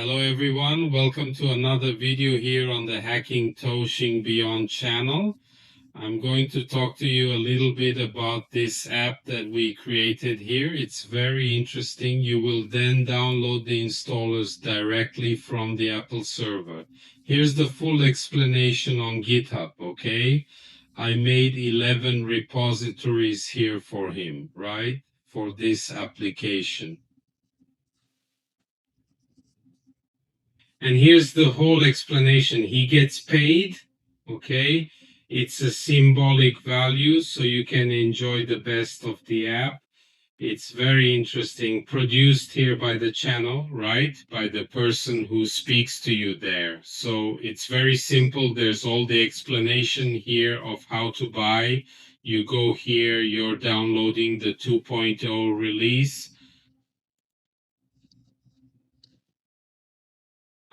Hello everyone, welcome to another video here on the Hacking Toshing Beyond channel. I'm going to talk to you a little bit about this app that we created here. It's very interesting. You will then download the installers directly from the Apple server. Here's the full explanation on GitHub, okay? I made 11 repositories here for him, right? For this application. And here's the whole explanation. He gets paid, okay? It's a symbolic value, so you can enjoy the best of the app. It's very interesting, produced here by the channel, right? By the person who speaks to you there. So it's very simple. There's all the explanation here of how to buy. You go here, you're downloading the 2.0 release.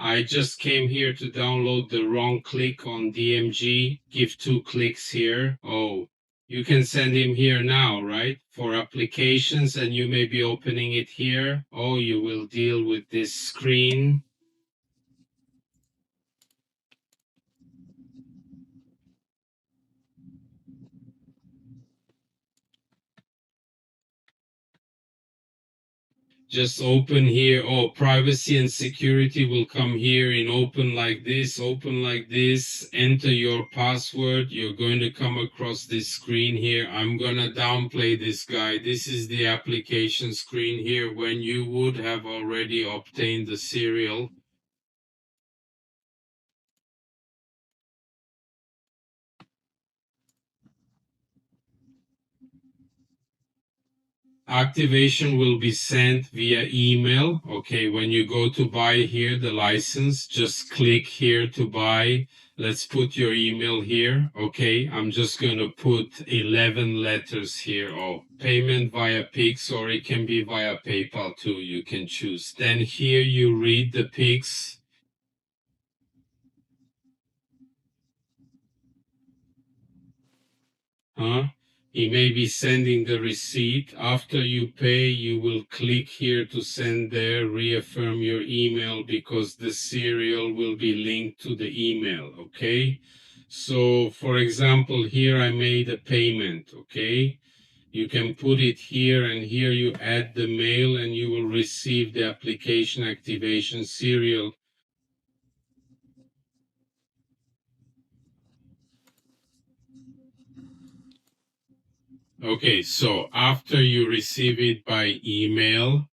I just came here to download the wrong click on DMG. Give 2 clicks here. Oh, you can send him here now, right? For applications, and you may be opening it here. Oh, you will deal with this screen. Just open here. Oh, privacy and security will come here in open like this, enter your password. You're going to come across this screen here. I'm going to downplay this guy. This is the application screen here when you would have already obtained the serial. Activation will be sent via email. Okay, when you go to buy here the license, just click here to buy. Let's put your email here. Okay, I'm just going to put 11 letters here. Oh, payment via Pix, or it can be via PayPal too. You can choose. Then here you read the Pix. He may be sending the receipt. After you pay, you will click here to send there, reaffirm your email, because the serial will be linked to the email, okay? So, for example, here I made a payment, okay? You can put it here, and here you add the mail, and you will receive the application activation serial. Okay, so after you receive it by email,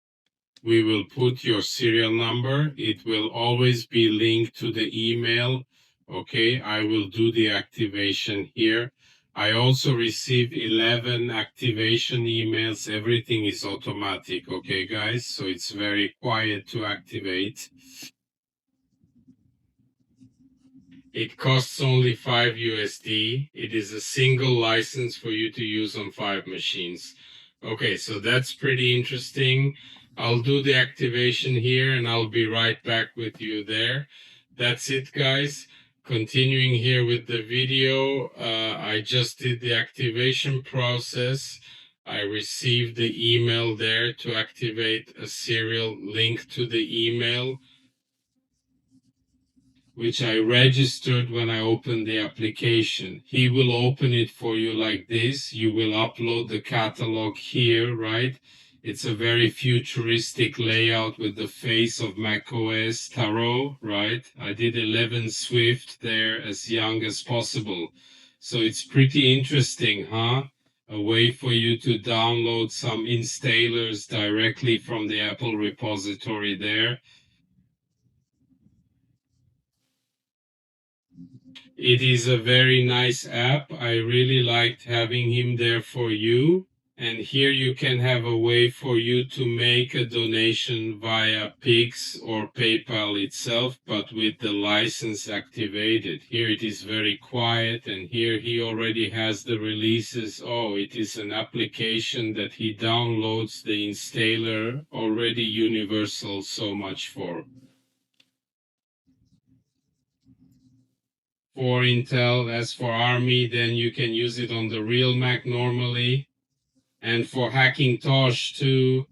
we will put your serial number. It will always be linked to the email. Okay, I will do the activation here. I also receive 11 activation emails. Everything is automatic, okay, guys? So it's very quiet to activate. It costs only 5 USD. It is a single license for you to use on 5 machines. Okay, so that's pretty interesting. I'll do the activation here and I'll be right back with you there. That's it, guys. Continuing here with the video, I just did the activation process. I received the email there to activate a serial link to the email, which I registered when I opened the application. He will open it for you like this. You will upload the catalog here, right? It's a very futuristic layout with the face of macOS Tarot, right? I did 11 Swift there as young as possible. So it's pretty interesting, huh? A way for you to download some installers directly from the Apple repository there. It is a very nice app. I really liked having him there for you. And here you can have a way for you to make a donation via Pix or PayPal itself, but with the license activated. Here it is very quiet, and here he already has the releases. Oh, it is an application that he downloads the installer, already universal, so much for Intel. As for Army, then you can use it on the real Mac normally. And for Hackintosh too,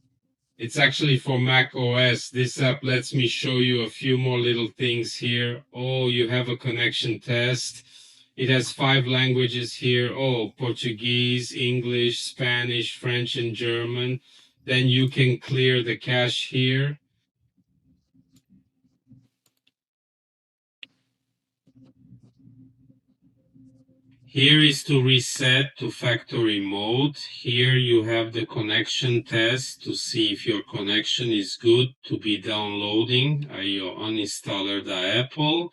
It's actually for Mac OS. This app lets me show you a few more little things here. Oh, you have a connection test. It has 5 languages here. Oh, Portuguese, English, Spanish, French, and German. Then you can clear the cache here. Here is to reset to factory mode. Here you have the connection test to see if your connection is good to be downloading. I uninstalled the Apple.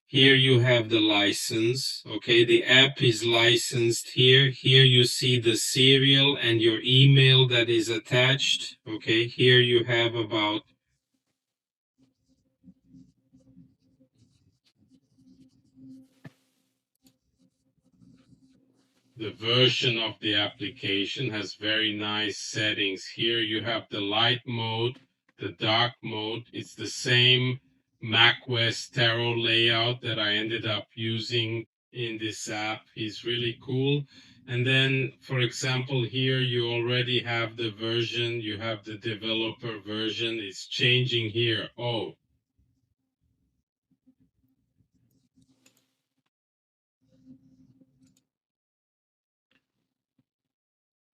Here you have the license. Okay, the app is licensed here. Here you see the serial and your email that is attached. Okay, here you have about the version of the application has very nice settings. Here you have the light mode, the dark mode. It's the same macOS Tarot layout that I ended up using in this app. It's really cool. And then, for example, here you already have the version, you have the developer version. It's changing here. Oh,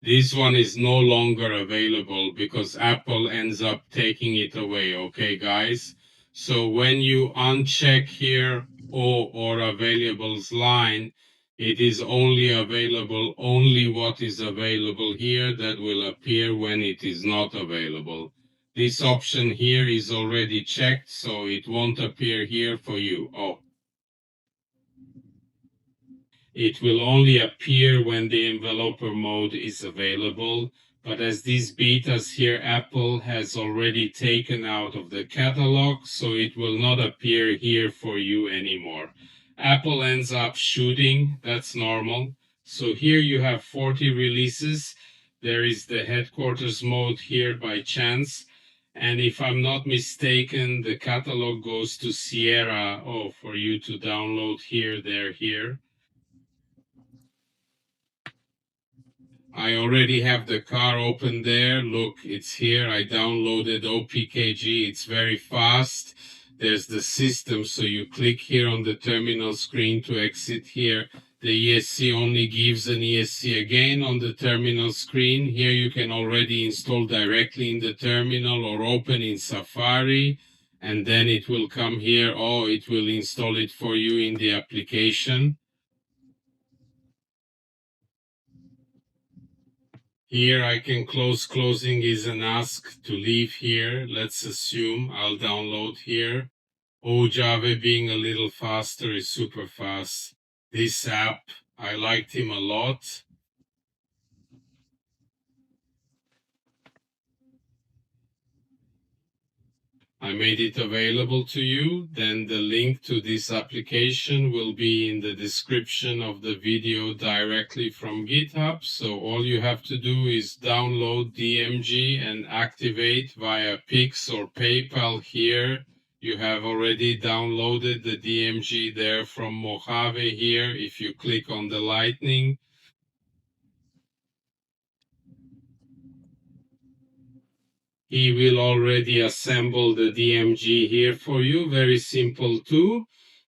this one is no longer available because Apple ends up taking it away. Okay, guys. So when you uncheck here or availables line, it is only available, only what is available here that will appear when it is not available. This option here is already checked, so it won't appear here for you. Oh, it will only appear when the enveloper mode is available, but as these betas here, Apple has already taken out of the catalog, so it will not appear here for you anymore. Apple ends up shooting, that's normal. So here you have 40 releases. There is the headquarters mode here by chance. And if I'm not mistaken, the catalog goes to Sierra, oh, for you to download here, there, here. I already have the car open there. Look, it's here. I downloaded OPKG. It's very fast. There's the system. So you click here on the terminal screen to exit here. The ESC only gives an ESC again on the terminal screen. Here you can already install directly in the terminal or open in Safari. And then it will come here. Oh, it will install it for you in the application. Here I can closing is an ask to leave here. Let's assume I'll download here. Java being a little faster is super fast. This app, I liked him a lot. I made it available to you. Then the link to this application will be in the description of the video directly from GitHub. So all you have to do is download DMG and activate via Pix or PayPal here. You have already downloaded the DMG there from Mojave here. If you click on the lightning, he will already assemble the DMG here for you. Very simple too.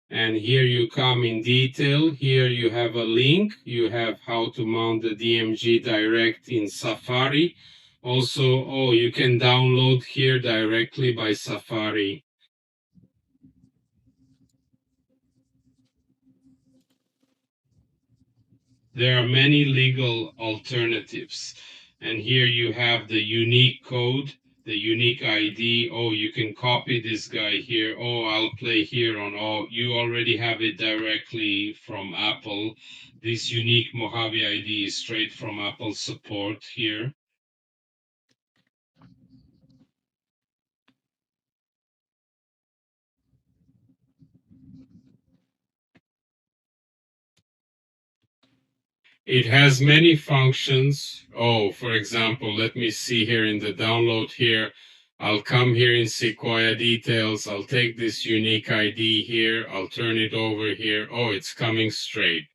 And here you come in detail. Here you have a link. You have how to mount the DMG Direct in Safari. Also, oh, you can download here directly by Safari. There are many legal alternatives. And here you have the unique code, the unique ID. Oh, you can copy this guy here. Oh, I'll play here on. Oh, you already have it directly from Apple. This unique Mojave ID is straight from Apple support here. It has many functions. Oh, for example, let me see here in the download here. I'll come here in Sequoia details. I'll take this unique ID here. I'll turn it over here. Oh, it's coming straight.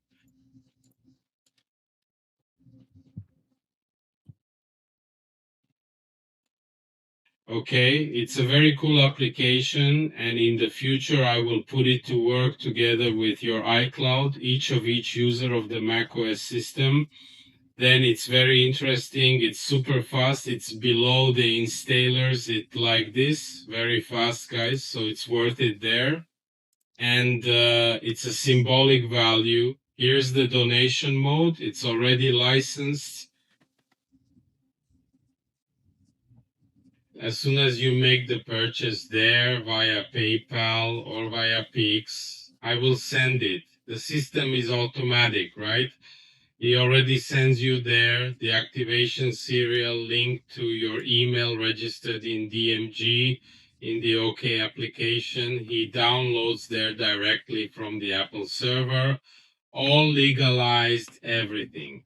Okay, it's a very cool application, and in the future I will put it to work together with your iCloud, each user of the macOS system. Then it's very interesting. It's super fast. It's below the installers. It like this, very fast, guys. So it's worth it there. And it's a symbolic value. Here's the donation mode. It's already licensed. As soon as you make the purchase there via PayPal or via Pix, I will send it. The system is automatic, right? He already sends you there the activation serial link to your email registered in DMG in the OK application. He downloads there directly from the Apple server, all legalized, everything.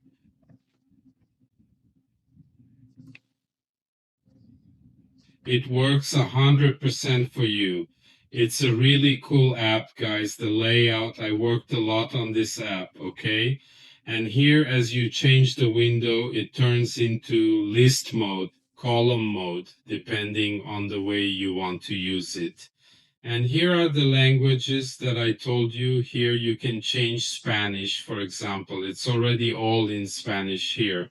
It works 100% for you. It's a really cool app, guys. The layout, I worked a lot on this app, okay? And here, as you change the window, it turns into list mode, column mode, depending on the way you want to use it. And here are the languages that I told you. Here you can change Spanish, for example. It's already all in Spanish here.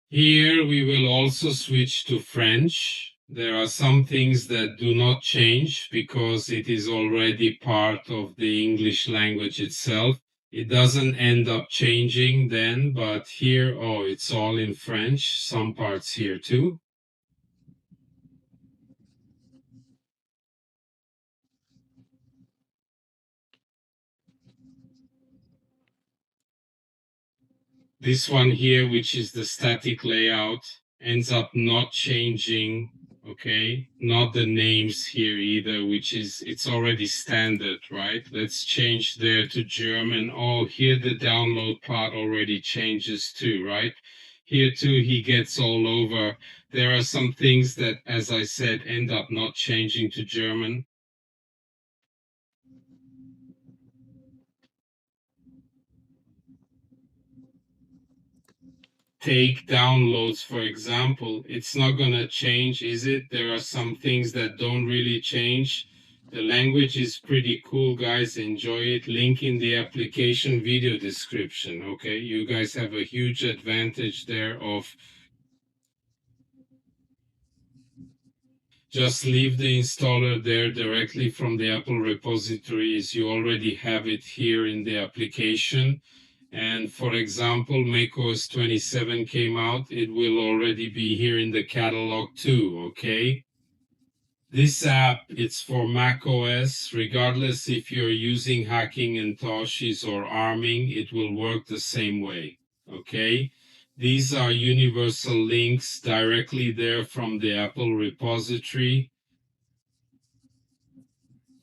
Here we will also switch to French. There are some things that do not change because it is already part of the English language itself. It doesn't end up changing then, but here, oh, it's all in French, some parts here too. This one here, which is the static layout, ends up not changing, okay? Not the names here either, which is, it's already standard, right? Let's change there to German. Oh, here the download part already changes too, right? Here too, he gets all over. There are some things that, as I said, end up not changing to German. Take downloads, for example, it's not going to change, is it? There are some things that don't really change. The language is pretty cool, guys. Enjoy it. Link in the application video description, okay? You guys have a huge advantage there of just leave the installer there directly from the Apple repositories. You already have it here in the application. And for example, macOS 27 came out, it will already be here in the catalog too, okay? This app, it's for macOS, regardless if you're using Hackintosh or Arming, it will work the same way, okay? These are universal links directly there from the Apple repository.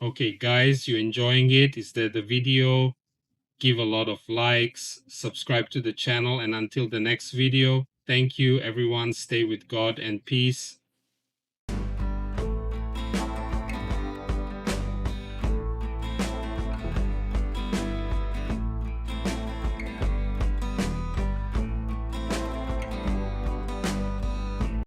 Okay, guys, you enjoying it? Is that the video? Give a lot of likes, subscribe to the channel, and until the next video, thank you everyone. Stay with God and peace.